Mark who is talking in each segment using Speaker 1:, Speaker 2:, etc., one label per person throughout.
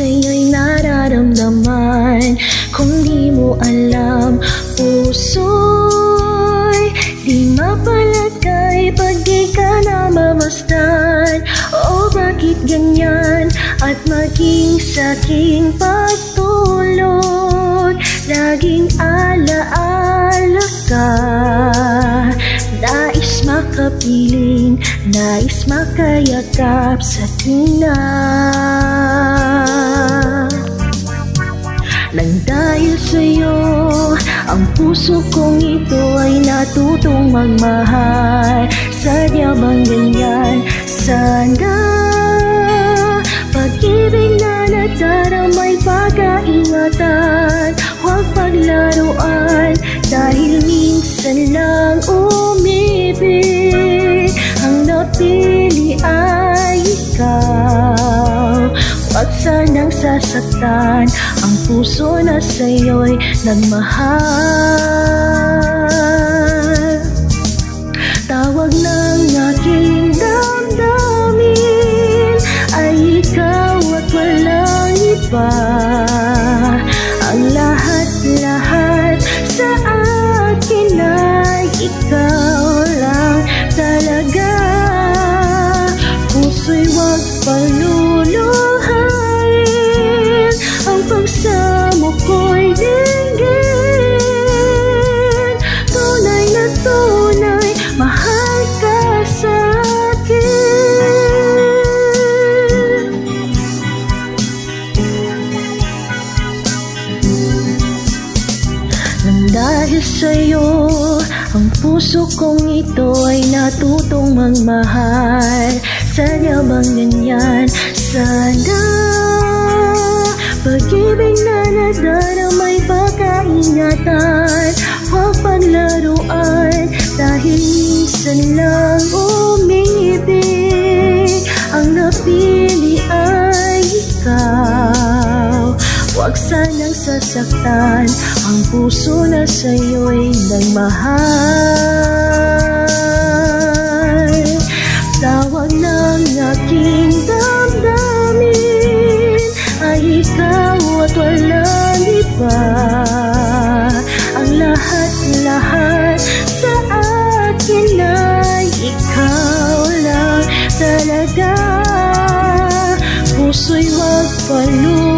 Speaker 1: sa'yo'y nararamdaman. Kung di mo alam, puso'y di mapalagay pag di ka namamasdan. O bakit ganyan? At maging sa'king pagtulog, laging alaala ka. Nais makapiling, nais makayakap sa tina. Nang dahil sa'yo, ang puso kong ito ay natutong magmahal. Sadya bang ganyan? Sana pag-ibig na nadaramay pag-aingatan, huwag paglaruan, dahil minsan lang umibig. Ang napili ay ikaw. Huwag sanang sasaktan ang puso na sa'yo'y nagmahal. Tawag ng aking damdamin ay ikaw at walang iba. Ang lahat-lahat sa akin ay ikaw lang talaga. Puso'y huwag paluluhain, ang pagsamo ko'y dinggin. Tunay na tunay, mahal ka sa'kin. Nang dahil sa'yo, ang puso kong ito ay natutong magmahal. Sadya bang ganyan? Sana pag-ibig na nadaramay pagkaingatan, huwag paglaruan, dahil minsan lang umibig. Ang napili ay ikaw. Huwag sanang sasaktan ang puso na sa'yo'y nagmahal. Tawag ng aking damdamin ay ikaw at walang iba. Ang lahat-lahat sa akin ay ikaw lang talaga. Puso'y huwag paluluhain,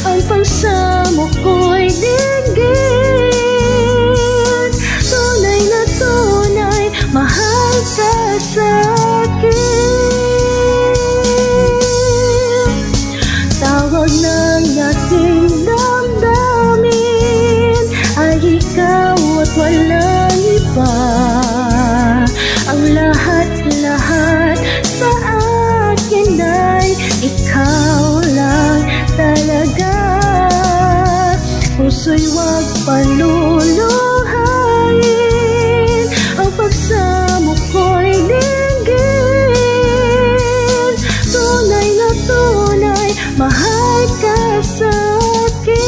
Speaker 1: ang pagsamo ko'y dinggin. Tunay na tunay, mahal ka sa'kin. Tawag ng aking damdamin ay ikaw at walang iba. Ang lahat-lahat sa akin ay ikaw lang talaga. Puso'y huwag paluluhain, ang pagsamo ko'y dinggin. Tunay na tunay, mahal ka sa'kin.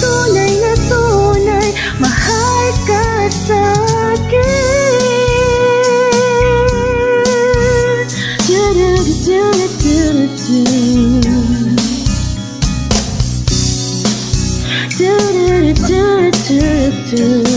Speaker 1: Tunay na tunay, mahal ka sa'kin. Do